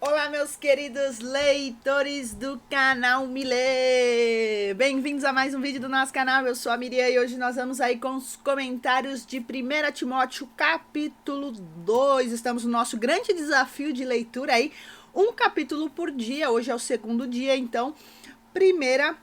Olá, meus queridos leitores do canal Milê! Bem-vindos a mais um vídeo do nosso canal, eu sou a Miriam e hoje nós vamos aí com os comentários de 1 Timóteo capítulo 2. Estamos no nosso grande desafio de leitura aí, um capítulo por dia, hoje é o segundo dia, então 1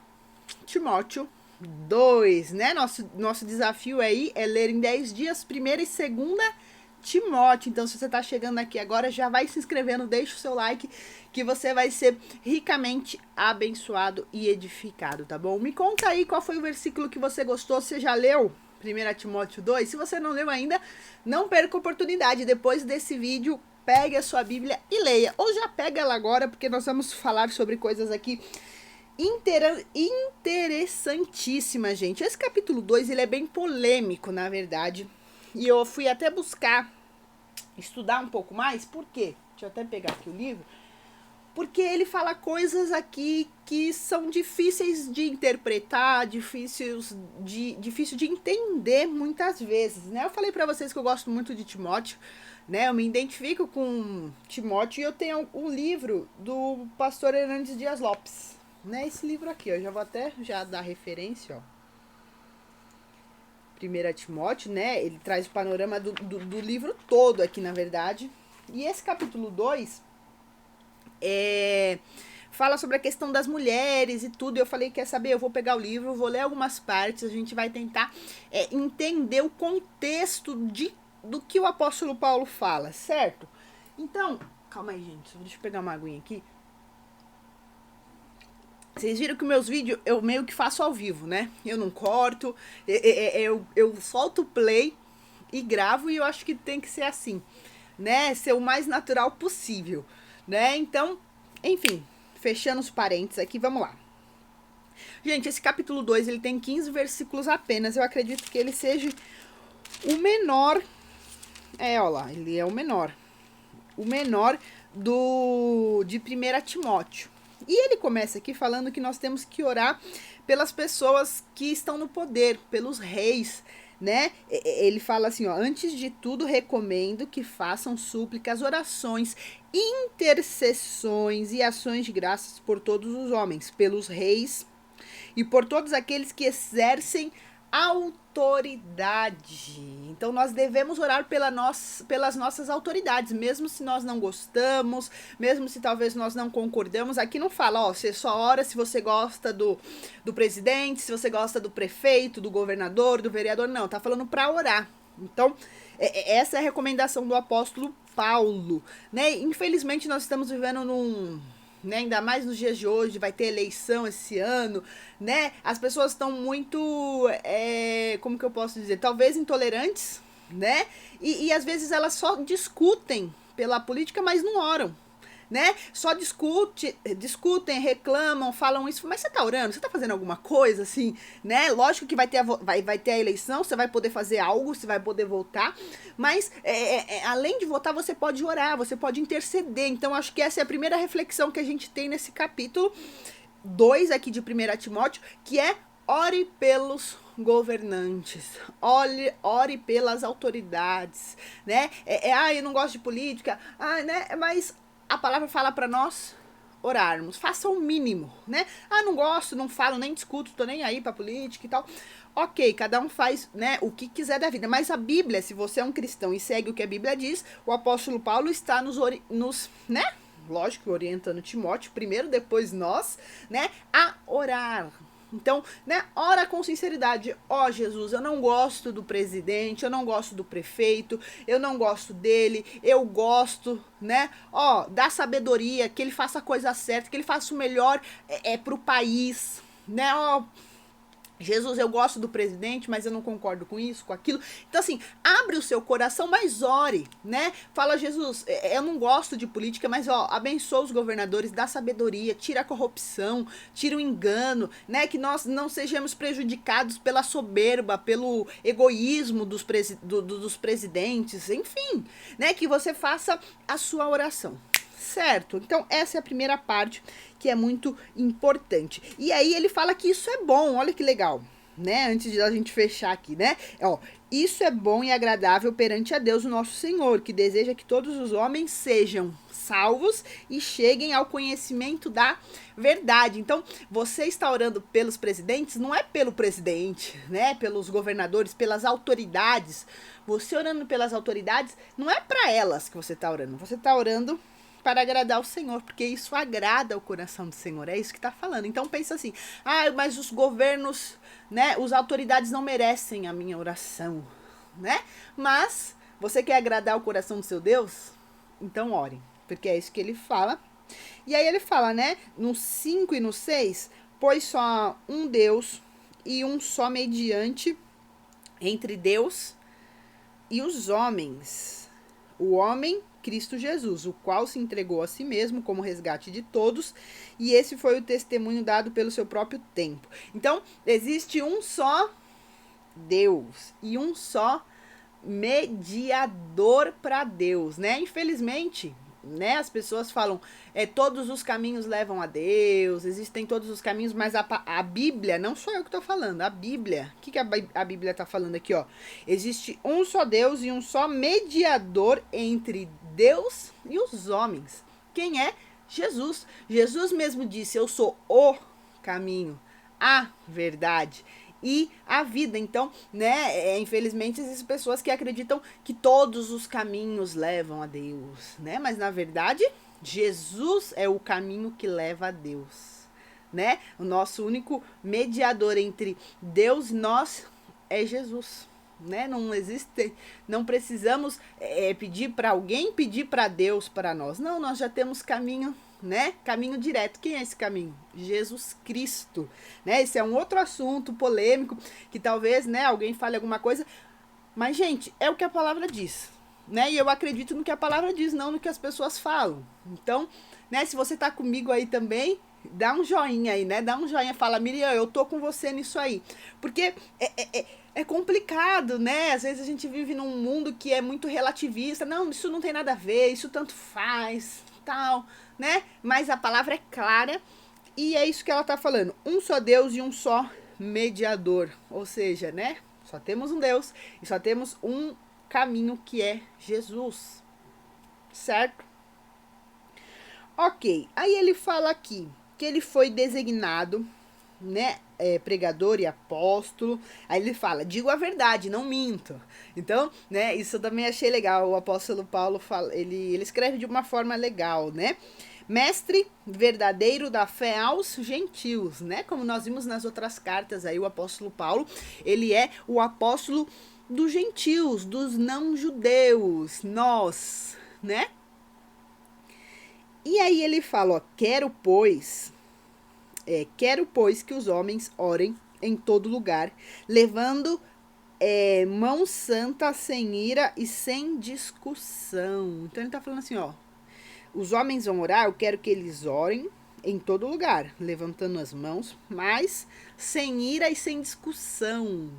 Timóteo 2, né? Nosso desafio aí é ler em 10 dias, 1ª e 2ª Timóteo. Então, se você está chegando aqui agora, já vai se inscrevendo, deixa o seu like, que você vai ser ricamente abençoado e edificado, tá bom? Me conta aí qual foi o versículo que você gostou, você já leu 1 Timóteo 2? Se você não leu ainda, não perca a oportunidade, depois desse vídeo, pegue a sua Bíblia e leia, ou já pega ela agora, porque nós vamos falar sobre coisas aqui interessantíssimas, gente. Esse capítulo 2, ele é bem polêmico, na verdade, e eu fui até estudar um pouco mais. Por quê? Deixa eu até pegar aqui o livro. Porque ele fala coisas aqui que são difíceis de interpretar, difícil de entender muitas vezes, né? Eu falei para vocês que eu gosto muito de Timóteo, né? Eu me identifico com Timóteo e eu tenho um livro do pastor Hernandes Dias Lopes, né? Esse livro aqui, ó, já vou até dar referência, ó. 1 Timóteo, né? Ele traz o panorama do livro todo aqui, na verdade. E esse capítulo 2 fala sobre a questão das mulheres e tudo. Eu falei, quer saber? Eu vou pegar o livro, vou ler algumas partes, a gente vai tentar entender o contexto do que o apóstolo Paulo fala, certo? Então, calma aí, gente. Deixa eu pegar uma aguinha aqui. Vocês viram que meus vídeos eu meio que faço ao vivo, né? Eu não corto, eu solto o play e gravo, e eu acho que tem que ser assim, né? Ser o mais natural possível, né? Então, enfim, fechando os parênteses aqui, vamos lá. Gente, esse capítulo 2, ele tem 15 versículos apenas. Eu acredito que ele seja o menor. Ó lá, ele é o menor. O menor de 1 Timóteo. E ele começa aqui falando que nós temos que orar pelas pessoas que estão no poder, pelos reis, né? Ele fala assim, ó, antes de tudo recomendo que façam súplicas, orações, intercessões e ações de graças por todos os homens, pelos reis e por todos aqueles que exercem autoridade. Então nós devemos orar pelas nossas autoridades, mesmo se nós não gostamos, mesmo se talvez nós não concordamos. Aqui não fala, ó, você só ora se você gosta do presidente, se você gosta do prefeito, do governador, do vereador, não, tá falando para orar. Então, essa é a recomendação do apóstolo Paulo, né? Infelizmente nós estamos vivendo né, ainda mais nos dias de hoje, vai ter eleição esse ano, né? As pessoas estão muito, como que eu posso dizer? Talvez intolerantes, né? E às vezes elas só discutem pela política, mas não oram, né? Só discutem, reclamam, falam isso, mas você tá orando? Você tá fazendo alguma coisa, assim, né? Lógico que vai ter a eleição, você vai poder fazer algo, você vai poder votar, mas além de votar, você pode orar, você pode interceder. Então, acho que essa é a primeira reflexão que a gente tem nesse capítulo 2 aqui de 1 Timóteo, que é ore pelos governantes, ore pelas autoridades, né? Eu não gosto de política, né? Mas a palavra fala para nós orarmos, faça o mínimo, né? Não gosto, não falo, nem discuto, tô nem aí pra política e tal. Ok, cada um faz, né, o que quiser da vida, mas a Bíblia, se você é um cristão e segue o que a Bíblia diz, o apóstolo Paulo está né? Lógico, orientando Timóteo primeiro, depois nós, né, a orar. Então, né, ora com sinceridade. Ó, Jesus, eu não gosto do presidente, eu não gosto do prefeito, eu não gosto dele, eu gosto, né, da sabedoria, que ele faça a coisa certa, que ele faça o melhor pro país, né, Jesus, eu gosto do presidente, mas eu não concordo com isso, com aquilo. Então, assim, abre o seu coração, mas ore, né? Fala, Jesus, eu não gosto de política, mas, abençoa os governadores, dá sabedoria, tira a corrupção, tira o engano, né? Que nós não sejamos prejudicados pela soberba, pelo egoísmo dos presidentes, enfim, né? Que você faça a sua oração. Certo? Então, essa é a primeira parte que é muito importante. E aí ele fala que isso é bom, olha que legal. né? Antes de a gente fechar aqui, né? Ó, isso é bom e agradável perante a Deus, o nosso Senhor, que deseja que todos os homens sejam salvos e cheguem ao conhecimento da verdade. Então, você está orando pelos presidentes, não é pelo presidente, né? Pelos governadores, pelas autoridades. Você orando pelas autoridades, não é para elas que você está orando. Você está orando para agradar o Senhor, porque isso agrada o coração do Senhor, é isso que está falando. Então pensa assim, mas os governos, né, as autoridades não merecem a minha oração, né? Mas você quer agradar o coração do seu Deus? Então ore, porque é isso que ele fala. E aí ele fala, né, no 5 e no 6, pois só um Deus e um só mediante entre Deus e os homens, o homem Cristo Jesus, o qual se entregou a si mesmo como resgate de todos, e esse foi o testemunho dado pelo seu próprio tempo. Então, existe um só Deus e um só mediador para Deus, né? Infelizmente, né, as pessoas falam, todos os caminhos levam a Deus, existem todos os caminhos, mas a Bíblia, não sou eu que estou falando, a Bíblia, o que a Bíblia está falando aqui, ó? Existe um só Deus e um só mediador entre Deus e os homens. Quem é? Jesus. Jesus mesmo disse, eu sou o caminho, a verdade e a vida. Então, né, infelizmente existem pessoas que acreditam que todos os caminhos levam a Deus, né? Mas na verdade, Jesus é o caminho que leva a Deus, né? O nosso único mediador entre Deus e nós é Jesus, né? Não existe, não precisamos pedir para alguém, pedir para Deus para nós. Não, nós já temos caminho, né? Caminho direto. Quem é esse caminho? Jesus Cristo, né? Esse é um outro assunto polêmico que talvez, né, alguém fale alguma coisa, mas gente, é o que a palavra diz, né? E eu acredito no que a palavra diz, não no que as pessoas falam. Então, né, se você tá comigo aí também, dá um joinha aí, né? Dá um joinha, fala, Miriam, eu tô com você nisso aí. Porque é complicado, né? Às vezes a gente vive num mundo que é muito relativista. Não, isso não tem nada a ver, isso tanto faz, tal, né? Mas a palavra é clara e é isso que ela tá falando. Um só Deus e um só mediador. Ou seja, né? Só temos um Deus e só temos um caminho que é Jesus. Certo? Ok. Aí ele fala aqui que ele foi designado, né, pregador e apóstolo. Aí ele fala, digo a verdade, não minto. Então, né, isso eu também achei legal. O apóstolo Paulo fala, ele escreve de uma forma legal, né? Mestre verdadeiro da fé aos gentios, né? Como nós vimos nas outras cartas aí, o apóstolo Paulo, ele é o apóstolo dos gentios, dos não judeus, nós, né? E aí ele fala, ó, quero pois que os homens orem em todo lugar, levando mão santa, sem ira e sem discussão. Então ele tá falando assim, ó, os homens vão orar, eu quero que eles orem em todo lugar, levantando as mãos, mas sem ira e sem discussão,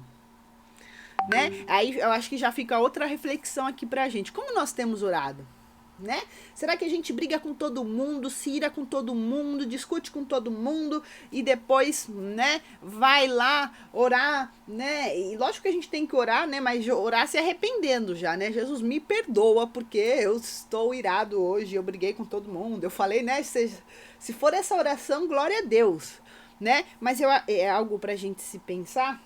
né? Aí eu acho que já fica outra reflexão aqui pra gente. Como nós temos orado? Né? Será que a gente briga com todo mundo, se ira com todo mundo, discute com todo mundo e depois, né, vai lá orar, né? E lógico que a gente tem que orar, né, mas orar se arrependendo já, né? Jesus, me perdoa porque eu estou irado hoje, eu briguei com todo mundo. Eu falei, né, se for essa oração, glória a Deus, né? Mas é algo pra gente se pensar,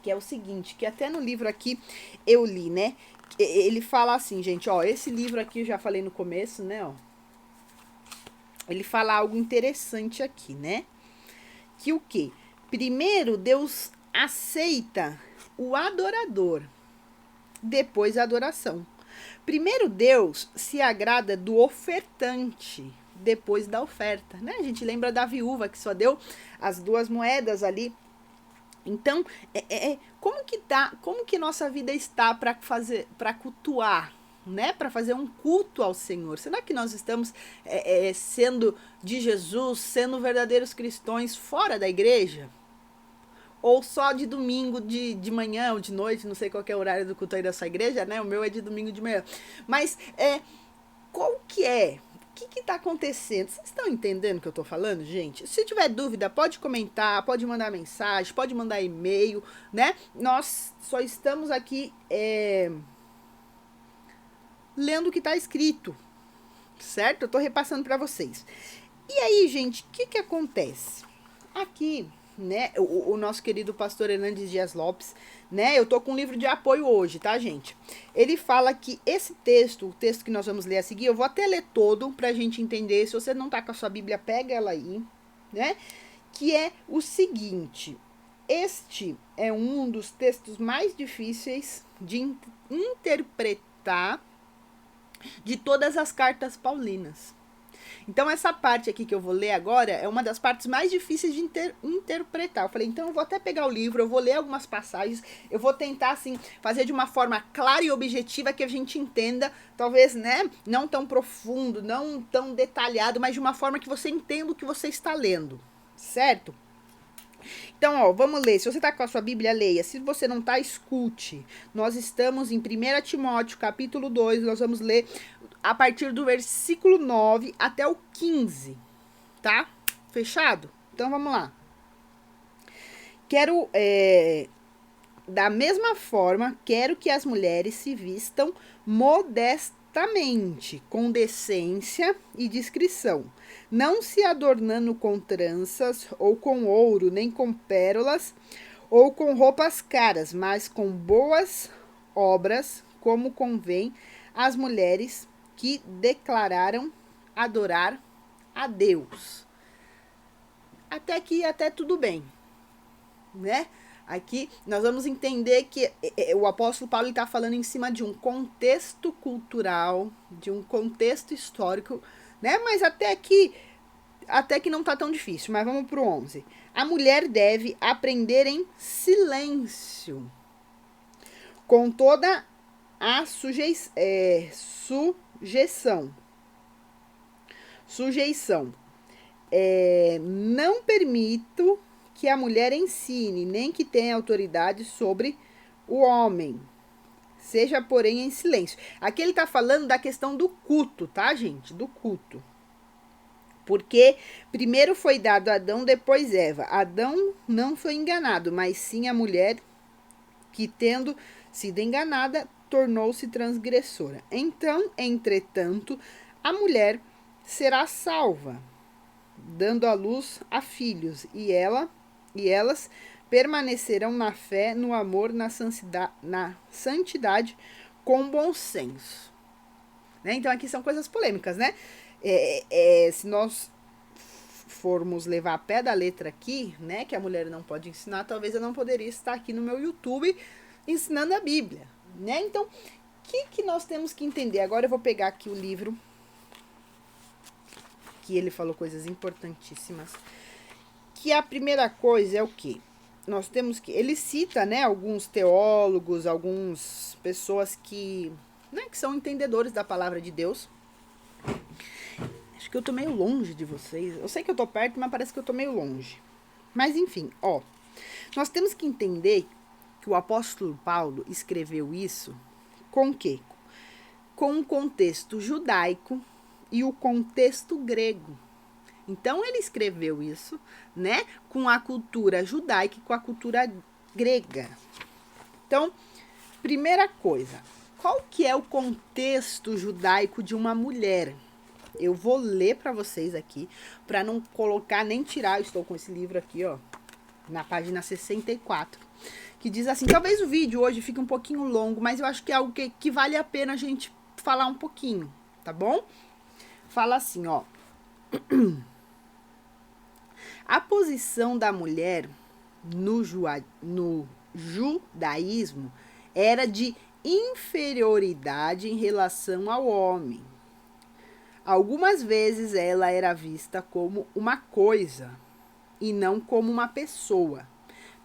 que é o seguinte, que até no livro aqui eu li, né? Ele fala assim, gente, ó, esse livro aqui eu já falei no começo, né, ó. Ele fala algo interessante aqui, né? Que o quê? Primeiro, Deus aceita o adorador, depois a adoração. Primeiro, Deus se agrada do ofertante, depois da oferta, né? A gente lembra da viúva que só deu as 2 moedas ali. Então, como que nossa vida está para cultuar, né? Para fazer um culto ao Senhor? Será que nós estamos sendo de Jesus, sendo verdadeiros cristãos fora da igreja? Ou só de domingo de manhã ou de noite, não sei qual que é o horário do culto aí da sua igreja, né? O meu é de domingo de manhã. Mas qual que é? que está acontecendo? Vocês estão entendendo o que eu estou falando, gente? Se tiver dúvida, pode comentar, pode mandar mensagem, pode mandar e-mail, né? Nós só estamos aqui lendo o que está escrito, certo? Eu estou repassando para vocês. E aí, gente, o que acontece? Aqui, né, o nosso querido pastor Hernandes Dias Lopes, né, eu tô com um livro de apoio hoje, tá, gente? Ele fala que esse texto, o texto que nós vamos ler a seguir, eu vou até ler todo pra gente entender. Se você não tá com a sua Bíblia, pega ela aí, né? Que é o seguinte: este é um dos textos mais difíceis de interpretar de todas as cartas paulinas. Então, essa parte aqui que eu vou ler agora é uma das partes mais difíceis de interpretar. Eu falei, então eu vou até pegar o livro, eu vou ler algumas passagens, eu vou tentar, assim, fazer de uma forma clara e objetiva que a gente entenda, talvez, né, não tão profundo, não tão detalhado, mas de uma forma que você entenda o que você está lendo, certo? Então, ó, vamos ler. Se você tá com a sua Bíblia, leia. Se você não tá, escute. Nós estamos em 1 Timóteo, capítulo 2, nós vamos ler a partir do versículo 9 até o 15, tá? Fechado? Então, vamos lá. Da mesma forma, quero que as mulheres se vistam modestamente, com decência e discrição, não se adornando com tranças, ou com ouro, nem com pérolas, ou com roupas caras, mas com boas obras, como convém às mulheres que declararam adorar a Deus. Até aqui, até tudo bem, né? Aqui nós vamos entender que o apóstolo Paulo está falando em cima de um contexto cultural, de um contexto histórico, né? Mas até que não está tão difícil, mas vamos para o 11. A mulher deve aprender em silêncio, com toda a sujeição. Não permito que a mulher ensine, nem que tenha autoridade sobre o homem. Seja, porém, em silêncio. Aqui ele está falando da questão do culto, tá, gente? Do culto. Porque primeiro foi dado Adão, depois Eva. Adão não foi enganado, mas sim a mulher que, tendo sido enganada, tornou-se transgressora. Então, entretanto, a mulher será salva, dando à luz a filhos, e elas permanecerão na fé, no amor, na santidade, com bom senso. Né? Então, aqui são coisas polêmicas, né? Se nós formos levar a pé da letra aqui, né, que a mulher não pode ensinar, talvez eu não poderia estar aqui no meu YouTube ensinando a Bíblia, né? Então, o que nós temos que entender? Agora eu vou pegar aqui o livro, que ele falou coisas importantíssimas. Que a primeira coisa é o quê? Nós temos que... Ele cita, né, alguns teólogos, algumas pessoas que são entendedores da palavra de Deus. Acho que eu tô meio longe de vocês. Eu sei que eu tô perto, mas parece que eu tô meio longe. Mas enfim, ó. Nós temos que entender que o apóstolo Paulo escreveu isso com o quê? Com o contexto judaico e o contexto grego. Então, ele escreveu isso, né, com a cultura judaica e com a cultura grega. Então, primeira coisa, qual que é o contexto judaico de uma mulher? Eu vou ler para vocês aqui, para não colocar nem tirar. Eu estou com esse livro aqui, ó, na página 64, que diz assim, talvez o vídeo hoje fique um pouquinho longo, mas eu acho que é algo que vale a pena a gente falar um pouquinho, tá bom? Fala assim, ó. A posição da mulher no judaísmo era de inferioridade em relação ao homem. Algumas vezes ela era vista como uma coisa e não como uma pessoa.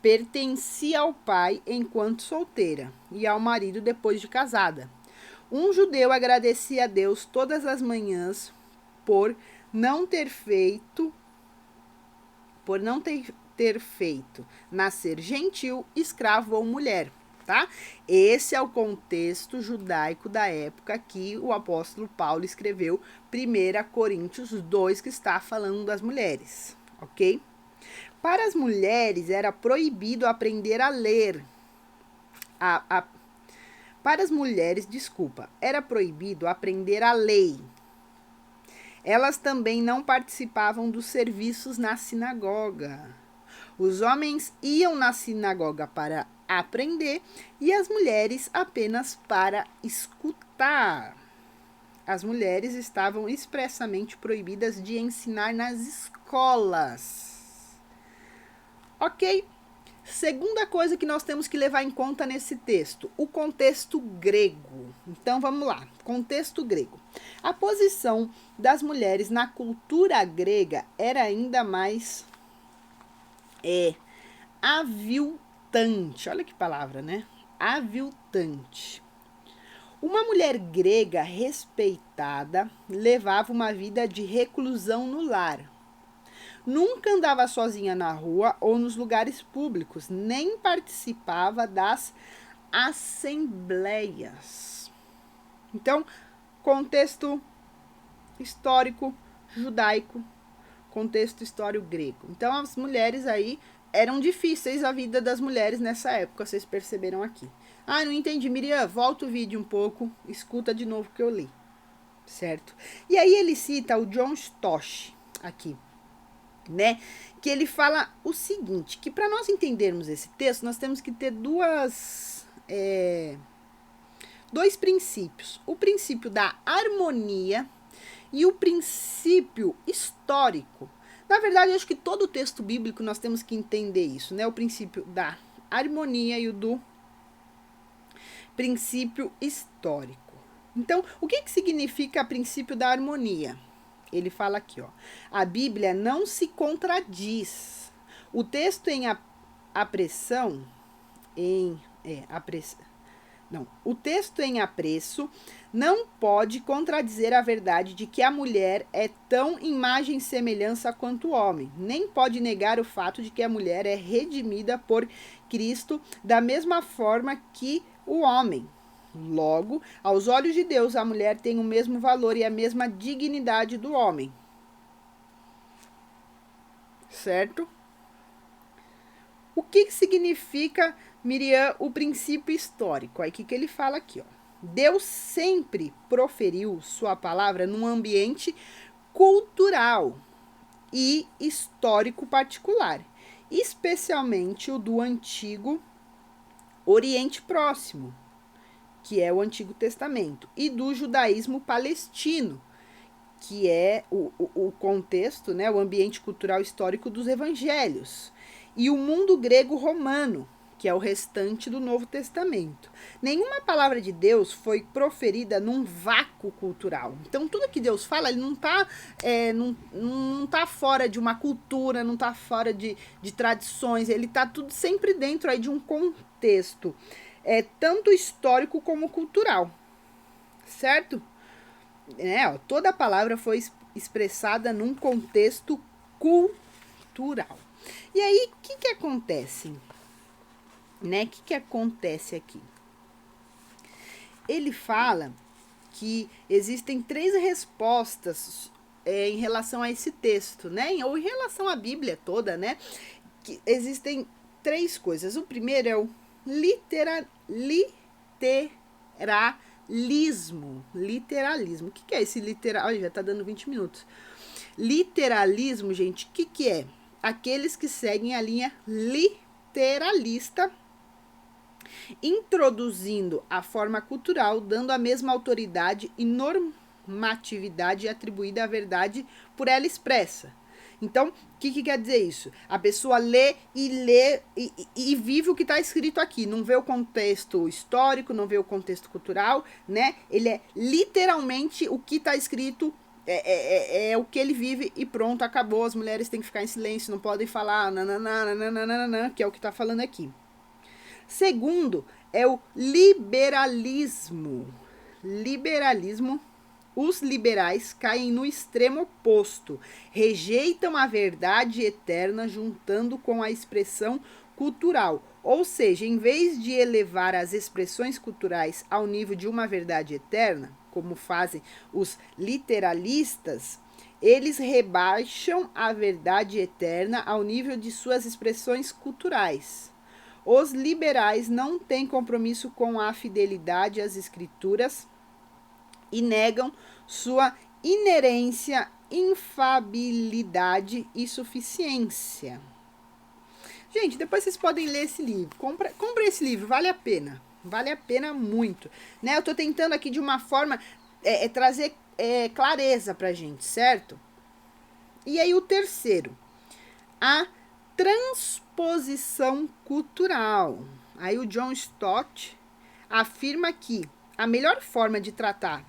Pertencia ao pai enquanto solteira e ao marido depois de casada. Um judeu agradecia a Deus todas as manhãs por não ter feito nascer gentil, escravo ou mulher. tá? Esse é o contexto judaico da época que o apóstolo Paulo escreveu 1 Coríntios 2, que está falando das mulheres, ok? Para as mulheres era proibido aprender a ler. Para as mulheres, era proibido aprender a lei. Elas também não participavam dos serviços na sinagoga. Os homens iam na sinagoga para aprender e as mulheres apenas para escutar. As mulheres estavam expressamente proibidas de ensinar nas escolas. Ok? Segunda coisa que nós temos que levar em conta nesse texto, o contexto grego. Então vamos lá, contexto grego. A posição das mulheres na cultura grega era ainda mais aviltante. Olha que palavra, né? Aviltante. Uma mulher grega respeitada levava uma vida de reclusão no lar. Nunca andava sozinha na rua ou nos lugares públicos, nem participava das assembleias. Então, contexto histórico judaico, contexto histórico grego. Então, as mulheres aí eram difíceis a vida das mulheres nessa época, vocês perceberam aqui. Ah, não entendi, Miriam, volta o vídeo um pouco, escuta de novo o que eu li, certo? E aí ele cita o John Stott aqui, né? Que ele fala o seguinte, que para nós entendermos esse texto, nós temos que ter dois princípios. O princípio da harmonia e o princípio histórico. Na verdade, acho que todo o texto bíblico nós temos que entender isso, né? O princípio da harmonia e o do princípio histórico. Então, o que significa princípio da harmonia? Ele fala aqui, ó. A Bíblia não se contradiz. O texto o texto em apreço não pode contradizer a verdade de que a mulher é tão imagem e semelhança quanto o homem, nem pode negar o fato de que a mulher é redimida por Cristo da mesma forma que o homem. Logo, aos olhos de Deus, a mulher tem o mesmo valor e a mesma dignidade do homem. Certo? O que significa, Miriam, o princípio histórico? Aí o que ele fala aqui, ó. Deus sempre proferiu sua palavra num ambiente cultural e histórico particular, especialmente o do antigo Oriente Próximo, que é o Antigo Testamento, e do judaísmo palestino, que é o contexto, né, o ambiente cultural histórico dos evangelhos, e o mundo grego-romano, que é o restante do Novo Testamento. Nenhuma palavra de Deus foi proferida num vácuo cultural. Então, tudo que Deus fala, ele não tá fora de uma cultura, não está fora de tradições, ele está tudo sempre dentro aí de um contexto, tanto histórico como cultural, certo? Toda a palavra foi expressada num contexto cultural. E aí, o que acontece? O que acontece aqui? Ele fala que existem 3 respostas em relação a esse texto, né? Ou em relação à Bíblia toda, né? Que existem 3 coisas. O primeiro é o literalismo. Literalismo. O que é esse literal? Olha, já tá dando 20 minutos. Literalismo, gente, o que é? Aqueles que seguem a linha literalista, introduzindo a forma cultural, dando a mesma autoridade e normatividade atribuída à verdade por ela expressa. Então, o que quer dizer isso? A pessoa lê e vive o que está escrito aqui. Não vê o contexto histórico, não vê o contexto cultural, né? Ele é literalmente o que está escrito, é o que ele vive e pronto, acabou. As mulheres têm que ficar em silêncio, não podem falar, nananana, que é o que está falando aqui. Segundo, é o liberalismo. Os liberais caem no extremo oposto, rejeitam a verdade eterna juntando com a expressão cultural, Ou seja, em vez de elevar as expressões culturais ao nível de uma verdade eterna, como fazem os literalistas, eles rebaixam a verdade eterna ao nível de suas expressões culturais. Os liberais não têm compromisso com a fidelidade às escrituras e negam sua inerência, infabilidade e suficiência. Gente, depois vocês podem ler esse livro. Compra esse livro, vale a pena. Vale a pena muito. Né? Eu tô tentando aqui de uma forma trazer clareza pra gente, certo? E aí o terceiro, a transposição cultural. Aí o John Stott afirma que a melhor forma de tratar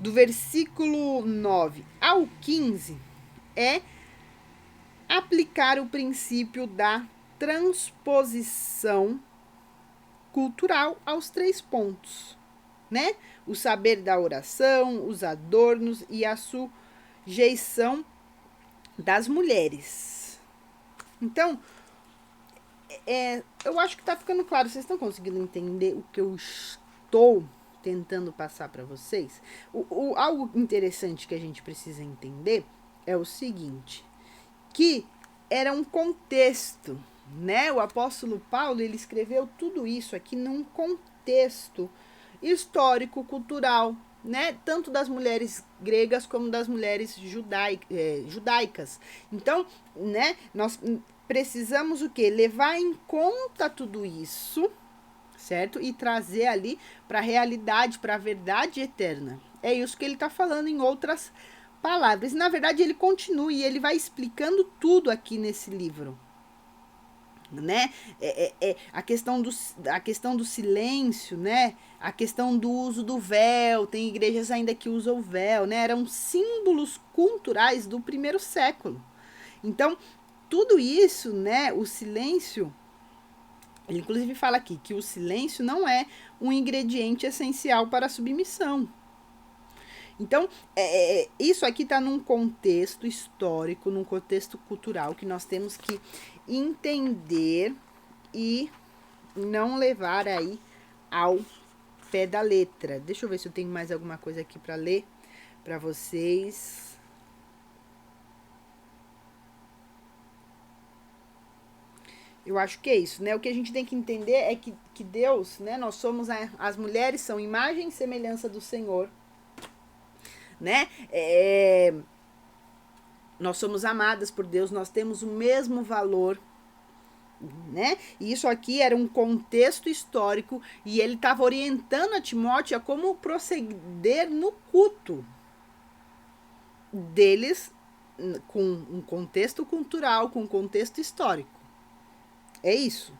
do versículo 9 ao 15 é aplicar o princípio da transposição cultural aos 3 pontos, né? O saber da oração, os adornos e a sujeição das mulheres. Então, eu acho que tá ficando claro. Vocês estão conseguindo entender o que eu estou tentando passar para vocês? Algo interessante que a gente precisa entender é o seguinte, que era um contexto, né? O apóstolo Paulo, ele escreveu tudo isso aqui num contexto histórico, cultural, né? Tanto das mulheres gregas como das mulheres judaicas. Então, né? Nós precisamos o quê? Levar em conta tudo isso, certo? E trazer ali para a realidade, para a verdade eterna. É isso que ele está falando em outras palavras. Na verdade, ele continua e ele vai explicando tudo aqui nesse livro. Né? A questão do silêncio, né? A questão do uso do véu. Tem igrejas ainda que usam o véu, né? Eram símbolos culturais do primeiro século. Então, tudo isso, né? O silêncio, ele inclusive fala aqui que o silêncio não é um ingrediente essencial para a submissão. Então, isso aqui está num contexto histórico, num contexto cultural que nós temos que entender e não levar aí ao pé da letra. Deixa eu ver se eu tenho mais alguma coisa aqui para ler para vocês. Eu acho que é isso, né? O que a gente tem que entender é que Deus, né? Nós somos, as mulheres são imagem e semelhança do Senhor. Né? Nós somos amadas por Deus, nós temos o mesmo valor, né? E isso aqui era um contexto histórico e ele estava orientando a Timóteo a como proceder no culto deles, com um contexto cultural, com um contexto histórico. É isso.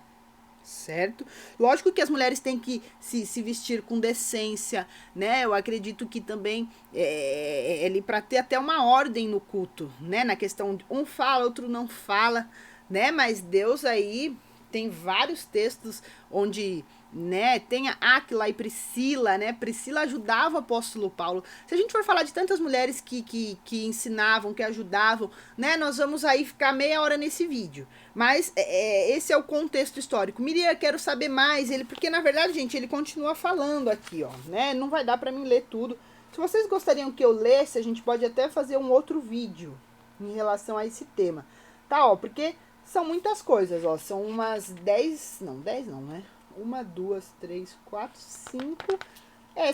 Certo? Lógico que as mulheres têm que se vestir com decência, né? Eu acredito que também ele para ter até uma ordem no culto, né? Na questão de um fala, outro não fala, né? Mas Deus aí tem vários textos onde, né, tem a Áquila e Priscila, né? Priscila ajudava o apóstolo Paulo. Se a gente for falar de tantas mulheres que ensinavam, que ajudavam, né? Nós vamos aí ficar meia hora nesse vídeo. Mas esse é o contexto histórico. Miriam, quero saber mais. Porque na verdade, gente, ele continua falando aqui, ó, né? Não vai dar para mim ler tudo. Se vocês gostariam que eu lesse, a gente pode até fazer um outro vídeo em relação a esse tema. Tá, ó, porque são muitas coisas, ó. São umas 10 não, né? 1, 2, 3, 4, 5.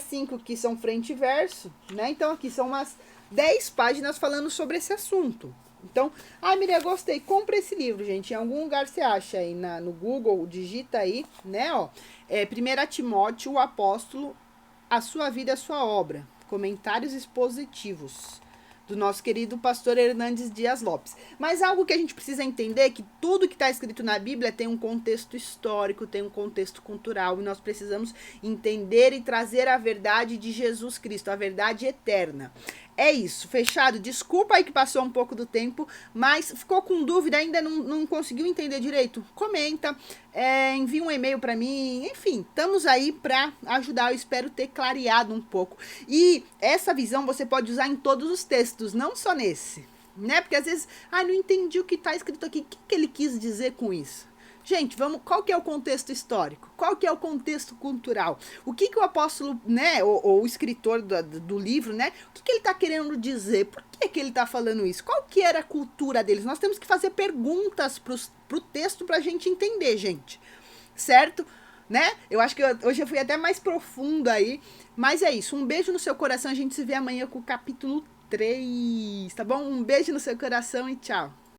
5 que são frente e verso, né? Então aqui são umas 10 páginas falando sobre esse assunto. Então, Miriam, gostei, compra esse livro, gente. Em algum lugar você acha aí no Google, digita aí, né? Ó, 1 Timóteo, o apóstolo, a sua vida, a sua obra. Comentários expositivos. Do nosso querido pastor Hernandes Dias Lopes. Mas algo que a gente precisa entender é que tudo que está escrito na Bíblia tem um contexto histórico, tem um contexto cultural, e nós precisamos entender e trazer a verdade de Jesus Cristo, a verdade eterna. É isso, fechado. Desculpa aí que passou um pouco do tempo, mas ficou com dúvida, ainda não conseguiu entender direito? Comenta, envia um e-mail para mim, enfim, estamos aí para ajudar. Eu espero ter clareado um pouco. E essa visão você pode usar em todos os textos, não só nesse, né? Porque às vezes, não entendi o que está escrito aqui, o que ele quis dizer com isso? Gente, vamos, qual que é o contexto histórico? Qual que é o contexto cultural? O que o apóstolo, né, ou o escritor do livro, né, o que ele está querendo dizer? Por que ele está falando isso? Qual que era a cultura deles? Nós temos que fazer perguntas pro texto para a gente entender, gente. Certo? Né? Eu acho que hoje eu fui até mais profundo aí. Mas é isso. Um beijo no seu coração. A gente se vê amanhã com o capítulo 3, tá bom? Um beijo no seu coração e tchau.